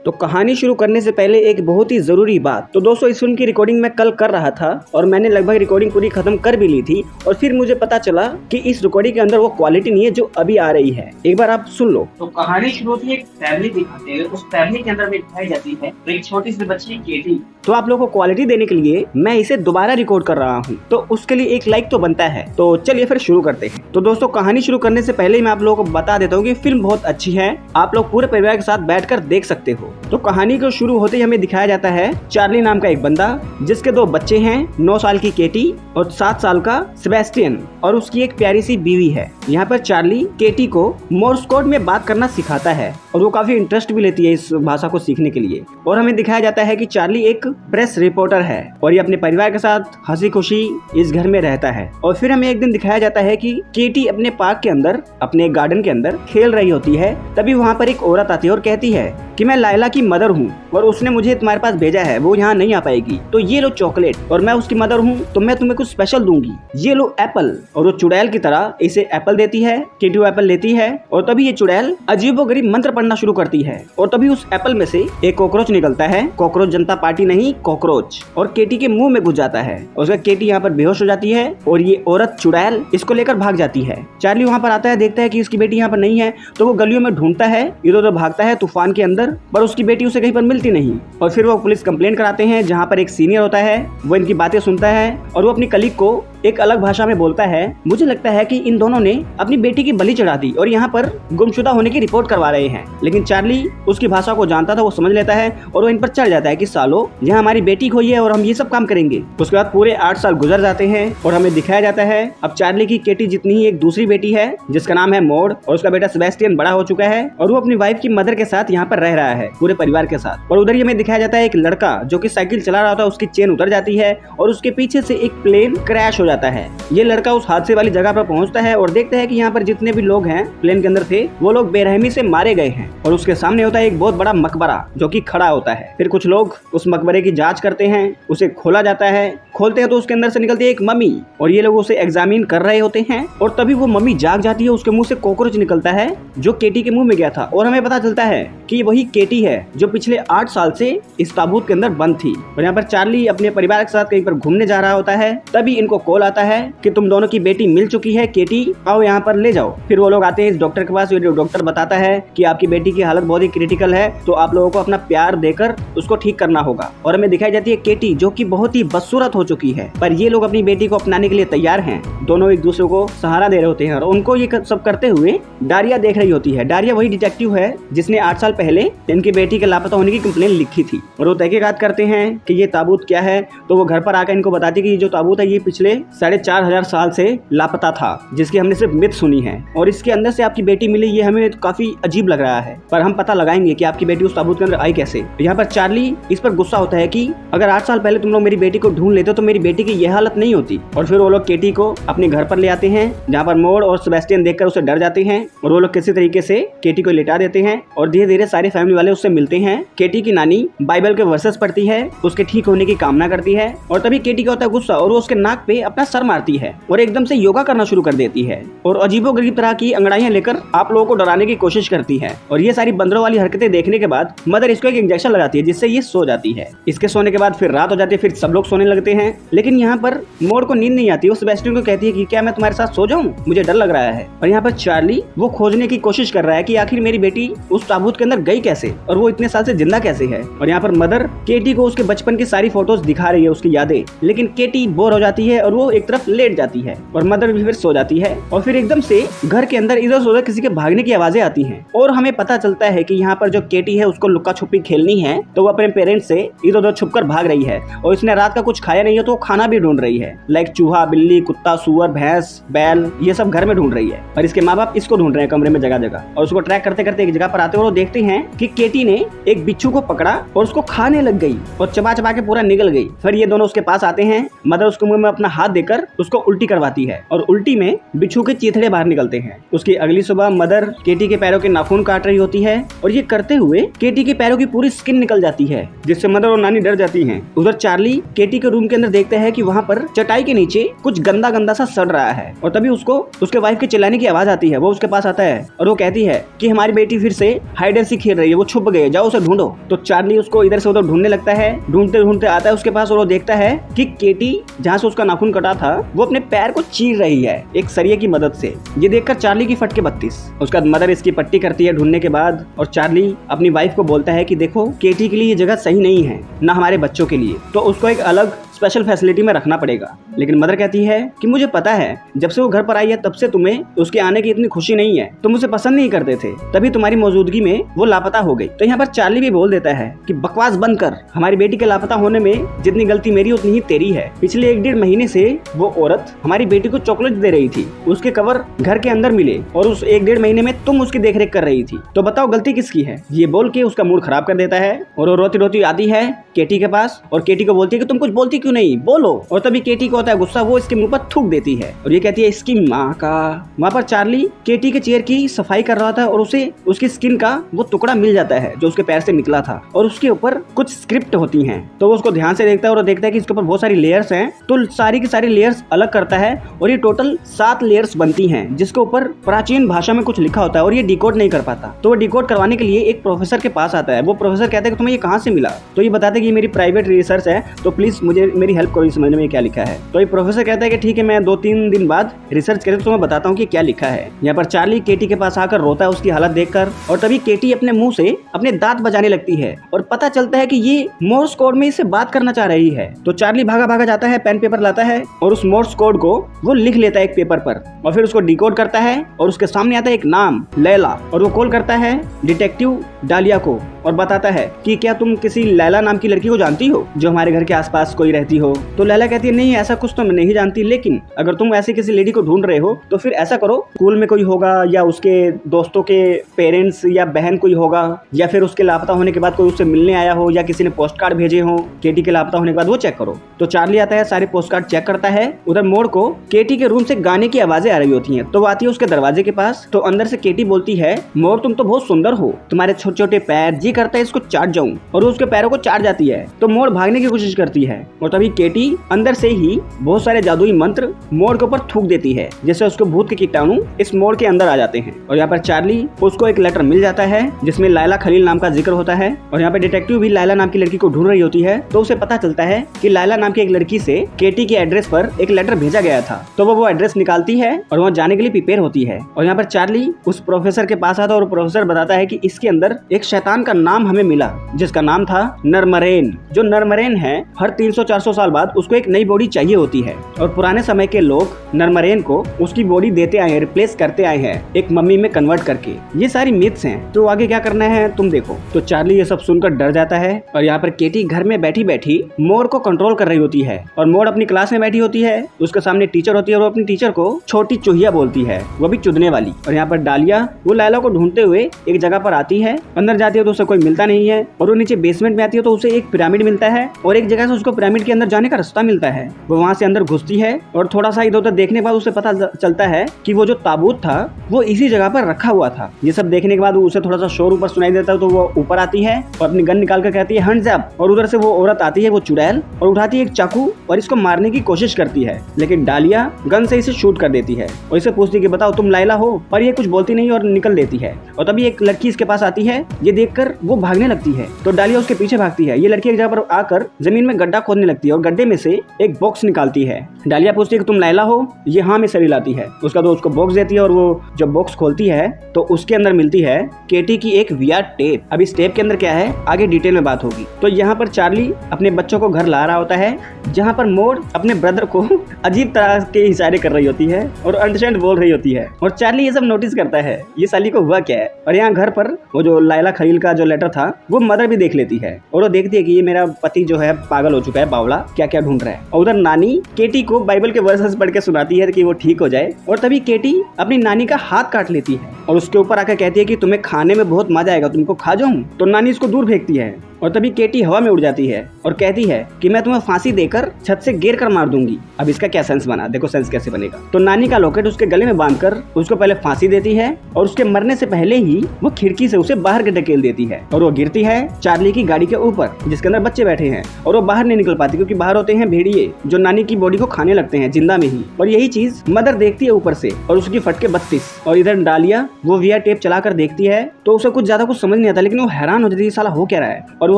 तो कहानी शुरू करने से पहले एक बहुत ही जरूरी बात। तो दोस्तों, इस फिल्म की रिकॉर्डिंग मैं कल कर रहा था और मैंने लगभग रिकॉर्डिंग पूरी खत्म कर भी ली थी और फिर मुझे पता चला कि इस रिकॉर्डिंग के अंदर वो क्वालिटी नहीं है जो अभी आ रही है। एक बार आप सुन लो। तो कहानी शुरू होती है, एक फैमिली दिखाते हैं। उस फैमिली के अंदर में दिखाई जाती है एक छोटी सी बच्ची केटी। तो आप लोगों को क्वालिटी देने के लिए मैं इसे दोबारा रिकॉर्ड कर रहा हूँ, तो उसके लिए एक लाइक तो बनता है। तो चलिए फिर शुरू करते हैं। तो दोस्तों, कहानी शुरू करने से पहले मैं आप लोगों को बता देता हूँ कि फिल्म बहुत अच्छी है, आप लोग पूरे परिवार के साथ बैठकर देख सकते हो। तो कहानी को शुरू होते ही हमें दिखाया जाता है चार्ली नाम का एक बंदा जिसके 2 बच्चे हैं, 9 साल की केटी और 7 साल का सेबेस्टियन, और उसकी एक प्यारी सी बीवी है। यहाँ पर चार्ली केटी को मोर्स कोड में बात करना सिखाता है और वो काफी इंटरेस्ट भी लेती है इस भाषा को सीखने के लिए। और हमें दिखाया जाता है कि चार्ली एक प्रेस रिपोर्टर है और ये अपने परिवार के साथ हंसी खुशी इस घर में रहता है। और फिर हमें एक दिन दिखाया जाता है कि केटी अपने पार्क के अंदर, अपने गार्डन के अंदर खेल रही होती है। तभी वहाँ पर एक औरत आती है और कहती है कि मैं लायला की मदर हूँ और उसने मुझे तुम्हारे पास भेजा है, वो यहाँ नहीं आ पाएगी, तो ये लो चॉकलेट, और मैं उसकी मदर हूँ तो मैं तुम्हें कुछ स्पेशल दूंगी, ये लो एप्पल। और वो चुड़ैल की तरह इसे एप्पल देती है। केटी वो एप्पल लेती है और तभी ये चुड़ैल अजीबोगरीब मंत्र पढ़ना शुरू करती है और तभी उस एप्पल में से एक कॉकरोच निकलता है। कॉकरोच जनता पार्टी नहीं, कॉकरोच, और केटी के मुंह में घुस जाता है। उसका केटी यहाँ पर बेहोश हो जाती है और ये औरत चुड़ैल इसको लेकर भाग जाती है। चार्ली वहाँ पर आता है, देखता है कि उसकी बेटी यहाँ पर नहीं है, तो वो गलियों में ढूंढता है, इधर उधर भागता है तूफान के अंदर, पर उसकी बेटी उसे कहीं पर मिलती नहीं। और फिर वो पुलिस कंप्लेंट कराते हैं, जहाँ पर एक सीनियर होता है, वो इनकी बातें सुनता है और वो अपनी कलीग को एक अलग भाषा में बोलता है, मुझे लगता है कि इन दोनों ने अपनी बेटी की बलि चढ़ा दी और यहाँ पर गुमशुदा होने की रिपोर्ट करवा रहे हैं। लेकिन चार्ली उसकी भाषा को जानता था, वो समझ लेता है और वो इन पर चढ़ जाता है कि सालो, यहाँ हमारी बेटी खोई है और हम ये सब काम करेंगे। उसके बाद पूरे 8 साल गुजर जाते हैं और हमें दिखाया जाता है अब चार्ली की केटी जितनी ही एक दूसरी बेटी है जिसका नाम है मोड, और उसका बेटा सेबेस्टियन बड़ा हो चुका है और वो अपनी वाइफ की मदर के साथ यहाँ पर रह रहा है पूरे परिवार के साथ। और उधर ही हमें दिखाया जाता है एक लड़का जो कि साइकिल चला रहा था, उसकी चेन उतर जाती है और उसके पीछे से एक प्लेन क्रैश हो जाता है। ये लड़का उस हादसे वाली जगह पर पहुंचता है और देखता है कि यहाँ पर जितने भी लोग हैं प्लेन के अंदर थे वो लोग बेरहमी से मारे गए हैं और उसके सामने होता है एक बहुत बड़ा मकबरा जो कि खड़ा होता है। फिर कुछ लोग उस मकबरे की जांच करते हैं, उसे खोला जाता है, खोलते हैं तो उसके अंदर से निकलती है एक मम्मी और ये लोग उसे एग्जामिन कर रहे होते हैं और तभी वो मम्मी जाग जाती है, उसके मुंह से कॉकरोच निकलता है जो केटी के मुंह में गया था और हमें पता चलता है कि वही केटी है जो पिछले 8 साल से इस ताबूत के अंदर बंद थी। और यहाँ पर चार्ली अपने परिवार के साथ कहीं पर घूमने जा रहा होता है, तभी इनको कॉल आता है कि तुम दोनों की बेटी मिल चुकी है, केटी आओ यहाँ पर ले जाओ। फिर वो लोग आते हैं इस डॉक्टर के पास, डॉक्टर बताता है कि आपकी बेटी की हालत बहुत ही क्रिटिकल है, तो आप लोगों को अपना प्यार देकर उसको ठीक करना होगा। और हमें दिखाई जाती है केटी जो कि बहुत ही बदसूरत हो चुकी है, पर ये लोग अपनी बेटी को अपनाने के लिए तैयार हैं। दोनों एक दूसरे को सहारा दे रहे होते हैं और उनको ये सब करते हुए डारिया देख रही होती है। डारिया वही डिटेक्टिव है जिसने 8 साल पहले इनकी बेटी के लापता होने की कंप्लेन लिखी थी। और वो तहकीकात करते हैं कि ये ताबूत क्या है, तो वो घर पर आकर इनको बताती है कि ये जो ताबूत है ये पिछले 4,500 साल से लापता था, जिसकी हमने सिर्फ मिथ सुनी है और इसके अंदर से आपकी बेटी मिली, ये हमें काफी अजीब लग रहा है, पर हम पता लगाएंगे कि आपकी बेटी उस ताबूत के अंदर आई कैसे। यहाँ पर चार्ली इस पर गुस्सा होता है कि अगर 8 साल पहले तुम लोग मेरी बेटी को ढूंढ लेते तो मेरी बेटी की यह हालत नहीं होती। और फिर वो लोग केटी को अपने घर पर ले आते हैं, जहाँ पर मोड और सेबेस्टियन देखकर उसे डर जाते हैं और वो लोग किसी तरीके से केटी को लिटा देते हैं और धीरे धीरे सारे फैमिली वाले उससे मिलते हैं। केटी की नानी बाइबल के वर्सेस पढ़ती है, उसके ठीक होने की कामना करती है और तभी केटी का होता है गुस्सा और वो उसके नाक पे अपना सर मारती है और एकदम से योगा करना शुरू कर देती है और अजीबोगरीब तरह की अंगड़ाइयां लेकर आप लोगों को डराने की कोशिश करती है। और ये सारी बंदरों वाली हरकतें देखने के बाद मदर इसको एक इंजेक्शन लगाती है जिससे ये सो जाती है। इसके सोने के बाद फिर रात हो जाती है, फिर सब लोग सोने लगते हैं, लेकिन यहाँ पर मोड को नींद नहीं आती। वो सेबेस्टियन को कहती है कि क्या मैं तुम्हारे साथ सो जाऊं, मुझे डर लग रहा है। और यहाँ पर चार्ली वो खोजने की कोशिश कर रहा है कि आखिर मेरी बेटी उस ताबूत के अंदर गई कैसे और वो इतने साल से जिंदा कैसे है। और यहाँ पर मदर केटी को उसके बचपन की सारी फोटोज दिखा रही है, उसकी यादें, लेकिन केटी बोर हो जाती है और वो एक तरफ लेट जाती है और मदर भी फिर सो जाती है। और फिर एकदम से घर के अंदर इधर उधर किसी के भागने की आवाजें आती हैं और हमें पता चलता है कि यहाँ पर जो केटी है उसको लुक्का छुपी खेलनी है, तो वो अपने पेरेंट्स से इधर उधर छुपकर भाग रही है और इसने रात का कुछ खाया नहीं है तो वो खाना भी ढूंढ रही है, लाइक चूहा, बिल्ली, कुत्ता, सुअर, भैंस, बैल, ये सब घर में ढूंढ रही है। और इसके माँ बाप इसको ढूंढ रहे हैं कमरे में जगह जगह और उसको ट्रैक करते करते एक जगह पर आते हैं और वो देखते हैं कि केटी ने एक बिच्छू को पकड़ा और उसको खाने लग गई और चबा चबा के पूरा निगल गई। फिर ये दोनों उसके पास आते हैं, मदर उसके मुंह में अपना हाथ देकर उसको उल्टी करवाती है और उल्टी में बिच्छू के चीथड़े बाहर निकलते हैं। उसकी अगली सुबह मदर केटी के पैरों के नाखून काट रही होती है और ये करते हुए केटी के पैरों की पूरी स्किन निकल जाती है, जिससे मदर और नानी डर जाती हैं। उधर चार्ली केटी के रूम के अंदर देखता है कि वहाँ पर चटाई के नीचे कुछ गंदा गंदा सा सड़ रहा है और तभी उसको उसके वाइफ के चिल्लाने की आवाज आती है। वो उसके पास आता है और वो कहती है कि हमारी बेटी फिर से हाइड एंड सीक खेल रही है, वो छुप गई, जाओ उसे ढूंढो। तो चार्ली उसको इधर से उधर ढूंढने लगता है, ढूंढते ढूंढते आता है उसके पास और वो देखता है कि केटी जहाँ से उसका नाखून कटा था वो अपने पैर को चीर रही है एक सरिये की मदद से। ये देखकर चार्ली की फटके 32। उसका मदर इसकी पट्टी करती है ढूंढने के बाद और चार्ली अपनी वाइफ को बोलता है कि देखो केटी के लिए ये जगह सही नहीं है, ना हमारे बच्चों के लिए, तो उसको एक अलग स्पेशल फैसिलिटी में रखना पड़ेगा। लेकिन मदर कहती है कि मुझे पता है जब से वो घर पर आई है तब से तुम्हें उसके आने की इतनी खुशी नहीं है, तुम उसे पसंद नहीं करते थे, तभी तुम्हारी मौजूदगी में वो लापता हो गई। तो यहाँ पर चार्ली भी बोल देता है कि बकवास बंद कर, हमारी बेटी के लापता होने में जितनी गलती मेरी उतनी ही तेरी है। पिछले 1-1.5 महीने से वो औरत हमारी बेटी को चॉकलेट दे रही थी, उसके कवर घर के अंदर मिले और उस 1-1.5 महीने में तुम उसकी देखरेख कर रही थी, तो बताओ गलती किसकी है। ये बोल के उसका मूड खराब कर देता है और वो रोती रोती आती है केटी के पास और केटी को बोलती है कि तुम कुछ बोलती क्यों नहीं, बोलो। और तभी केटी को होता है गुस्सा, वो इसके मुंह पर थूक देती है और ये कहती है इसकी माँ का। वहाँ पर चार्ली केटी के चेयर की सफाई कर रहा था और उसे उसकी स्किन का वो टुकड़ा मिल जाता है जो उसके पैर से निकला था और उसके ऊपर कुछ स्क्रिप्ट होती हैं। तो वो उसको ध्यान से देखता है और देखता है कि इसके ऊपर बहुत सारी लेयर्स हैं, तो सारी की सारी लेयर्स अलग करता है और ये टोटल 7 लेयर्स बनती हैं, जिसके ऊपर प्राचीन भाषा में कुछ लिखा होता है और ये डिकोड नहीं कर पाता। तो वो डिकोड करवाने के लिए एक प्रोफेसर के पास आता है। वो प्रोफेसर कहता है कि तुम्हें ये कहाँ से मिला, तो ये बताते हैं कि ये मेरी प्राइवेट रिसर्च है, तो प्लीज मुझे मेरी हेल्प करो समझने में क्या लिखा है। तो ये प्रोफेसर कहता है कि ठीक है, मैं 2-3 दिन बाद रिसर्च करके तुम्हें बताता हूँ कि क्या लिखा है। यहाँ पर चार्ली केटी के पास आकर रोता है उसकी हालत देखकर और तभी केटी अपने मुंह से अपने दांत बजाने लगती है और पता चलता है कि ये मोर्स कोड में इससे बात करना चाह रही है। तो चार्ली भागा भागा जाता है, पेन पेपर लाता है और उस मोर्स कोड को वो लिख लेता है एक पेपर पर और फिर उसको डिकोड करता है और उसके सामने आता है एक नाम लैला और वो कॉल करता है डिटेक्टिव डालिया को और बताता है कि क्या तुम किसी लैला नाम की लड़की को जानती हो जो हमारे घर के आसपास कोई रहती हो। तो लैला कहती है नहीं ऐसा कुछ तो मैं नहीं जानती, लेकिन अगर तुम ऐसी किसी लेडी को ढूंढ रहे हो तो फिर ऐसा करो, स्कूल में कोई होगा या उसके दोस्तों के पेरेंट्स या बहन कोई होगा या फिर उसके लापता होने के बाद कोई उससे मिलने आया हो या किसी ने पोस्ट कार्ड भेजे हो केटी के लापता होने के बाद, वो चेक करो। तो चार्ली आता है, सारे पोस्ट कार्ड चेक करता है। उधर मोड़ को केटी के रूम से गाने की आवाजें आ रही होती हैं, तो वो आती है उसके दरवाजे के पास। तो अंदर से केटी बोलती है मोड़ तुम तो बहुत सुंदर हो, तुम्हारे छोटे छोटे पैर, जी करता है इसको चाट जाऊं, और उसके पैरों को चाट जाती है। तो मोड़ भागने की कोशिश करती है और तभी केटी अंदर से ही बहुत सारे जादुई मंत्र मोड़ के ऊपर थूक देती है, जिससे उसको भूत के कीटाणु इस मोड़ के अंदर आ जाते हैं। और यहाँ पर चार्ली उसको एक लेटर मिल जाता है जिसमें लैला खलील नाम का जिक्र होता है और यहाँ पे डिटेक्टिव भी लैला नाम की लड़की को ढूंढ रही होती है। तो उसे पता चलता है कि लैला नाम की एक लड़की से केटी के एड्रेस पर एक लेटर भेजा गया था। तो वो एड्रेस निकालती है और वहाँ जाने के लिए प्रिपेयर होती है। और यहाँ पर चार्ली उस प्रोफेसर के पास आता है और प्रोफेसर बताता है कि इसके अंदर एक शैतान का नाम हमें मिला जिसका नाम था नरमरेन। जो नरमरेन है हर 300-400 साल बाद उसको एक नई बॉडी चाहिए होती है और पुराने समय के लोग नरमरेन को उसकी बॉडी देते आए हैं, रिप्लेस करते आए हैं एक मम्मी में कन्वर्ट करके। ये सारी मिथ्स हैं, तो आगे क्या करना है तुम देखो। तो चार्ली ये सब सुनकर डर जाता है और यहाँ पर केटी घर में बैठी बैठी मोर को कंट्रोल कर रही होती है और मोर अपनी क्लास में बैठी होती है, उसके सामने टीचर होती है और वो अपनी टीचर को छोटी चूहिया बोलती है, वो भी चुदने वाली। और यहाँ पर डालिया वो लैला को ढूंढते हुए एक जगह पर आती है, अंदर जाती है तो उसे कोई मिलता नहीं है और वो नीचे बेसमेंट में आती है तो उसे एक पिरामिड मिलता है और एक जगह से उसको पिरामिड के अंदर जाने का रास्ता मिलता है। वो वहाँ से अंदर घुसती है और थोड़ा सा इधर उधर देखने के बाद उसे पता चलता है कि वो जो ताबूत था वो इसी जगह पर रखा हुआ था। ये सब देखने के बाद उसे थोड़ा सा शोर ऊपर सुनाई देता है, तो वो ऊपर आती है और अपनी गन निकाल कर कहती है हैंड्स अप। और उधर से वो औरत आती है, वो चुड़ैल, और उठाती है एक चाकू और इसको मारने की कोशिश करती है, लेकिन डालिया गन से इसे शूट कर देती है और इसे पूछती है कि बताओ तुम लैला हो, पर ये कुछ बोलती नहीं और निकल देती है। और तभी एक लड़की इसके पास आती है, ये देखकर वो भागने लगती है तो डालिया उसके पीछे भागती है। ये लड़की एक जगह पर आकर जमीन में गड्ढा खोदने लगती है और गड्ढे में से एक बॉक्स निकालती है। डालिया पूछती है कि तुम लैला हो, ये हाँ में सरी लाती है। उसका तो उसको बॉक्स देती है और वो जब बॉक्स खोलती है तो उसके अंदर मिलती है केटी की एक वीआर टेप। अब इस टेप के अंदर क्या है आगे डिटेल में बात होगी। तो यहाँ पर चार्ली अपने बच्चों को घर ला रहा होता है, जहाँ पर मोड़ अपने ब्रदर को अजीब तरह के इशारे कर रही होती है और अंडरस्टैंड बोल रही होती है और चार्ली ये सब नोटिस करता है, ये साली को हुआ क्या है। और यहाँ घर पर वो जो लायला खलील का जो लेटर था वो मदर भी देख लेती है और वो देखती है कि ये मेरा पति जो है पागल हो चुका है, बावला क्या क्या ढूंढ रहा है। और उधर नानी केटी को बाइबल के वर्सेस पढ़ के सुनाती है कि वो ठीक हो जाए। और तभी केटी अपनी नानी का हाथ काट लेती है और उसके ऊपर आकर कहती है कि तुम्हें खाने में बहुत मजा आएगा, तुमको खा जाऊं। तो नानी इसको दूर फेंकती है और तभी केटी हवा में उड़ जाती है और कहती है कि मैं तुम्हें फांसी देकर छत से गिर कर मार दूंगी। अब इसका क्या सेंस बना, देखो सेंस कैसे बनेगा। तो नानी का लॉकेट उसके गले में बांधकर उसको पहले फांसी देती है और उसके मरने से पहले ही वो खिड़की से उसे बाहर ढकेल देती है और वो गिरती है चार्ली की गाड़ी के ऊपर जिसके अंदर बच्चे बैठे हैं और वो बाहर नहीं निकल पाती क्योंकि बाहर होते हैं भेड़िए जो नानी की बॉडी को खाने लगते हैं जिंदा में ही। और यही चीज मदर देखती है ऊपर से और उसकी फटके 32। और इधर डालिया वो वीआर टेप चलाकर देखती है तो उसे कुछ ज्यादा कुछ समझ नहीं आता, लेकिन वो हैरान हो जाती है साला हो क्या रहा है। और वो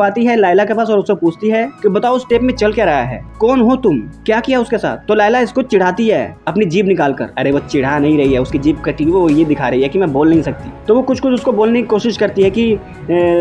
आती है लायला के पास और उससे पूछती है कि बताओ उस टेप में चल क्या रहा है, कौन हो तुम, क्या किया उसके साथ। तो लायला इसको चिढ़ाती है अपनी जीभ निकालकर। अरे वो चिढ़ा नहीं रही है, उसकी जीभ कटी हुई, वो ये दिखा रही है कि मैं बोल नहीं सकती। तो वो कुछ कुछ उसको बोलने की कोशिश करती है कि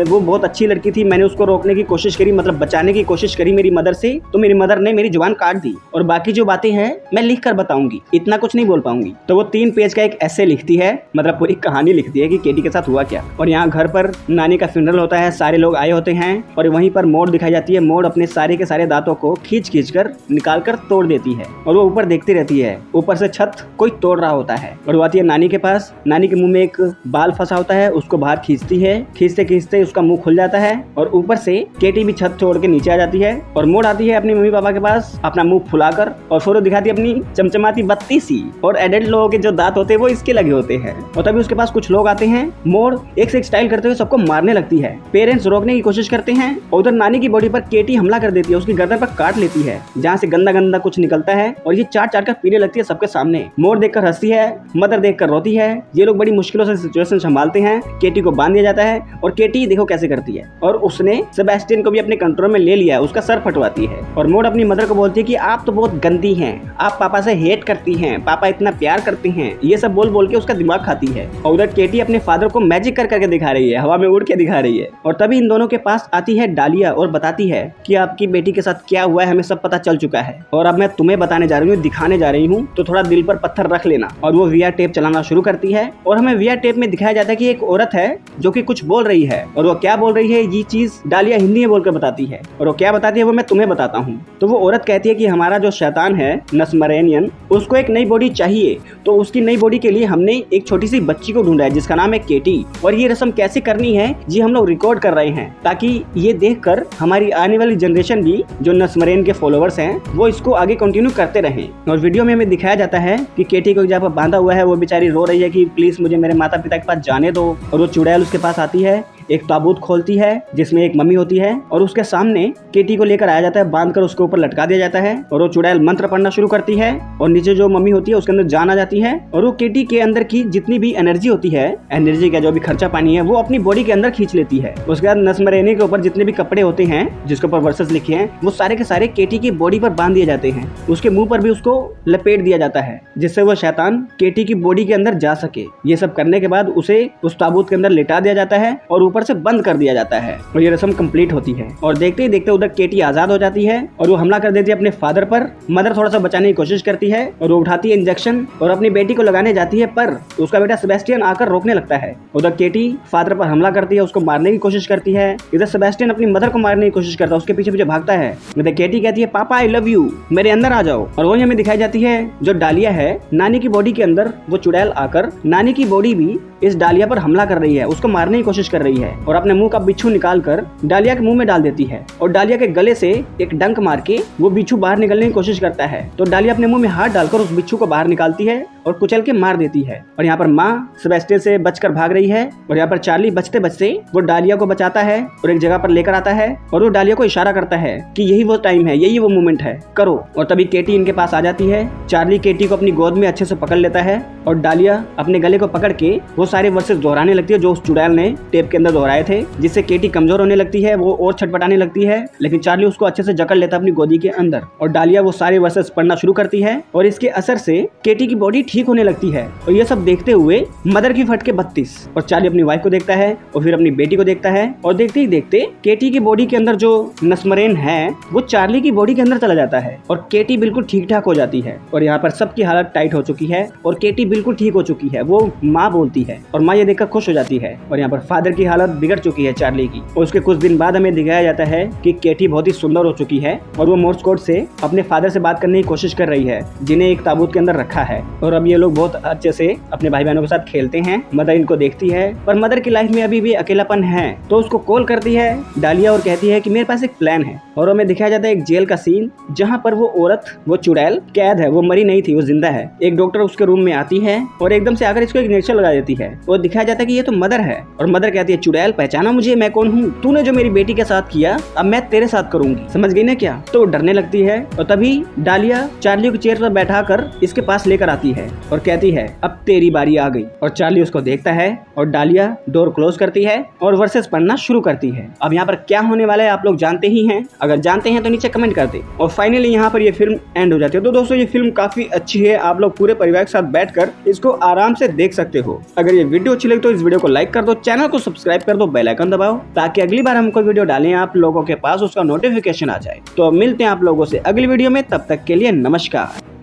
वो बहुत अच्छी लड़की थी, मैंने उसको रोकने की कोशिश करी, मतलब बचाने की कोशिश करी मेरी मदर से, तो मेरी मदर ने मेरी जुबान काट दी और बाकी जो बातें हैं मैं लिख कर बताऊंगी, इतना कुछ नहीं बोल पाऊंगी। तो वो 3 पेज का एक ऐसे लिखती है, मतलब पूरी कहानी लिखती है कि केटी के साथ हुआ क्या। और यहाँ घर पर नानी का फ्यूनरल होता है, सारे लोग आए होते हैं और वहीं पर मोड़ दिखाई जाती है। मोड़ अपने सारे के सारे दांतों को खींच खींच कर निकाल कर तोड़ देती है और वो ऊपर देखती रहती है, ऊपर से छत कोई तोड़ रहा होता है। और वो आती है नानी के पास, नानी के मुंह में एक बाल फंसा होता है, उसको बाहर खींचती है, खींचते खींचते उसका मुंह खुल जाता है और ऊपर से केटी भी छत छोड़ के नीचे आ जाती है। और मोड़ आती है अपनी मम्मी पापा के पास अपना मुंह फुलाकर और फिर दिखाती है अपनी चमचमाती 32 और एडल्ट लोगों के जो दांत होते हैं वो इसके लगे होते हैं। और तभी उसके पास कुछ लोग आते हैं, मोड़ एक से एक स्टाइल करते हुए सबको मारने लगती है। पेरेंट्स रोकने की कोशिश करते हैं और उधर नानी की बॉडी पर केटी हमला कर देती है, उसकी गर्दन पर काट लेती है जहाँ से गंदा गंदा कुछ निकलता है और ये चाट चाट कर पीने लगती है सबके सामने। मोड़ देखकर हंसती है, मदर देखकर रोती है। ये लोग बड़ी मुश्किलों से सिचुएशन संभालते हैं। केटी को बांध दिया जाता है और केटी देखो कैसे करती है और उसने सेबेस्टियन को भी अपने कंट्रोल में ले लिया है, उसका सर फटवाती है। और मोड़ अपनी मदर को बोलती है कि आप तो बहुत गंदी हैं, आप पापा से हेट करती हैं, पापा इतना प्यार करते हैं, ये सब बोल बोल के उसका दिमाग खाती है। और उधर केटी अपने फादर को मैजिक कर करके दिखा रही है, हवा में उड़ के दिखा रही है। और तभी इन दोनों के पास आती है डालिया और बताती है कि आपकी बेटी के साथ क्या हुआ है हमें सब पता चल चुका है और अब मैं तुम्हें बताने जा रही हूँ, दिखाने जा रही हूँ, तो थोड़ा दिल पर पत्थर रख लेना। और वो वीआर टेप चलाना शुरू करती है और हमें वीआर टेप में दिखाया जाता है कि एक औरत है जो कि कुछ बोल रही है और वो क्या बोल रही है ये चीज डालिया हिंदी में बोलकर बताती है। और वो क्या बताती है वो मैं तुम्हें बताता हूँ। तो वो औरत कहती है कि हमारा जो शैतान है नस्मरेनियन, उसको एक नई बॉडी चाहिए, तो उसकी नई बॉडी के लिए हमने एक छोटी सी बच्ची को ढूंढा है जिसका नाम है केटी। और ये रस्म कैसे करनी है जी हम लोग रिकॉर्ड कर रहे हैं ताकि ये देखकर हमारी आने वाली जनरेशन भी जो नस्मरेन के फॉलोवर्स हैं वो इसको आगे कंटिन्यू करते रहें। और वीडियो में हमें दिखाया जाता है कि केटी को जहाँ पर बांधा हुआ है वो बेचारी रो रही है कि प्लीज मुझे मेरे माता पिता के पास जाने दो। और वो चुड़ैल उसके पास आती है, एक ताबूत खोलती है जिसमें एक मम्मी होती है और उसके सामने केटी को लेकर आया जाता है, बांधकर उसके ऊपर लटका दिया जाता है। और वो चुड़ैल मंत्र पढ़ना शुरू करती है और नीचे जो मम्मी होती है उसके अंदर जान आ जाती है और वो केटी के अंदर की जितनी भी एनर्जी होती है, एनर्जी का जो भी खर्चा पानी है, वो अपनी बॉडी के अंदर खींच लेती है। उसके बाद नस्मरेनी के ऊपर जितने भी कपड़े होते हैं जिसके ऊपर वर्सेस लिखे हैं वो सारे के सारे केटी की बॉडी पर बांध दिए जाते हैं। उसके मुंह पर भी उसको लपेट दिया जाता है जिससे वो शैतान केटी की बॉडी के अंदर जा सके। ये सब करने के बाद उसे उस ताबूत के अंदर लिटा दिया जाता है और ऊपर से बंद कर दिया जाता है और ये रस्म कंप्लीट होती है। और देखते ही देखते उधर केटी आजाद हो जाती है और वो हमला कर देती है अपने फादर पर। मदर थोड़ा सा बचाने की कोशिश करती है और वो उठाती है इंजेक्शन और अपनी बेटी को लगाने जाती है, पर उसका बेटा सेबेस्टियन आकर रोकने लगता है। उधर केटी फादर पर हमला करती है, उसको मारने की कोशिश करती है। इधर सेबेस्टियन अपनी मदर को मारने की कोशिश करता है, उसके पीछे पीछे भागता है। इधर केटी कहती है पापा आई लव यू, मेरे अंदर आ जाओ। और वही हमें दिखाई जाती है जो डालिया है नानी की बॉडी के अंदर, वो चुड़ैल आकर नानी की बॉडी भी इस डालिया पर हमला कर रही है, उसको मारने की कोशिश कर रही है और अपने मुंह का बिच्छू निकालकर डालिया के मुंह में डाल देती है और डालिया के गले से एक डंक मार के वो बिच्छू बाहर निकलने की कोशिश करता है। तो डालिया अपने मुंह में हाथ डालकर उस बिच्छू को बाहर निकालती है और कुचल के मार देती है। और यहाँ पर माँ सेबेस्टियन से बचकर भाग रही है और यहाँ पर चार्ली बचते बचते वो डालिया को बचाता है और एक जगह पर लेकर आता है और वो डालिया को इशारा करता है कि यही वो टाइम है, यही वो मोमेंट है, करो। और तभी केटी इनके पास आ जाती है। चार्ली केटी को अपनी गोद में अच्छे से पकड़ लेता है और डालिया अपने गले को पकड़ के वो सारे वर्सेस दोहराने लगती है जो उस चुड़ैल ने टेप के अंदर दोहराए थे, जिससे केटी कमजोर होने लगती है, वो और छटपटाने लगती है। लेकिन चार्ली उसको अच्छे से जकड़ लेता है अपनी गोदी के अंदर और डालिया वो सारे वर्सेस पढ़ना शुरू करती है और इसके असर से केटी की बॉडी ठीक होने लगती है। और ये सब देखते हुए मदर की फटके 32 और चार्ली अपनी वाइफ को देखता है और फिर अपनी बेटी को देखता है और देखते ही देखते केटी की बॉडी के अंदर जो नस्मरेन है वो चार्ली की बॉडी के अंदर चला जाता है और केटी बिल्कुल ठीक ठाक हो जाती है। और यहाँ पर सबकी हालत टाइट हो चुकी है और केटी बिल्कुल ठीक हो चुकी है। वो माँ बोलती है और माँ ये देखकर खुश हो जाती है। और यहाँ पर फादर की हालत हालत बिगड़ चुकी है चार्ली की। उसके कुछ दिन बाद हमें दिखाया जाता है कि केटी बहुत ही सुंदर हो चुकी है और वो मोर्स कोड से अपने फादर से बात करने की कोशिश कर रही है, जिन्हें एक ताबूत के अंदर रखा है। और अब ये लोग बहुत अच्छे से अपने भाई बहनों के साथ खेलते हैं। मदर इनको देखती है, पर मदर की लाइफ में अभी भी अकेलापन है, तो उसको कॉल करती है डालिया और कहती है कि मेरे पास एक प्लान है। और हमें दिखाया जाता है एक जेल का सीन, जहाँ पर वो औरत, वो चुड़ैल कैद है, वो मरी नहीं थी, वो जिंदा है। एक डॉक्टर उसके रूम में आती है और एकदम से आकर इसको एक इंजेक्शन लगा देती है। वो दिखाया जाता है कि ये तो मदर है, और मदर कहती है चुड़ैल पहचाना मुझे, मैं कौन हूँ? तूने जो मेरी बेटी के साथ किया अब मैं तेरे साथ करूंगी, समझ गई ना क्या? तो वो डरने लगती है और तभी डालिया चार्ली को चेयर पर बैठा कर इसके पास लेकर आती है और कहती है अब तेरी बारी आ गई। और चार्ली उसको देखता है और डालिया डोर क्लोज करती है और वर्सेस पढ़ना शुरू करती है। अब यहाँ पर क्या होने वाला है आप लोग जानते ही हैं, अगर जानते हैं तो नीचे कमेंट कर दे। और फाइनली यहाँ पर ये फिल्म एंड हो जाती है। तो दोस्तों ये फिल्म काफी अच्छी है, आप लोग पूरे परिवार के साथ बैठकर इसको आराम से देख सकते हो। अगर ये वीडियो अच्छी लगी तो इस वीडियो को लाइक कर दो, चैनल को सब्सक्राइब कर दो, बेल आइकन दबाओ, ताकि अगली बार हम कोई वीडियो डालें आप लोगों के पास उसका नोटिफिकेशन आ जाए। तो मिलते हैं आप लोगों से अगली वीडियो में, तब तक के लिए नमस्कार।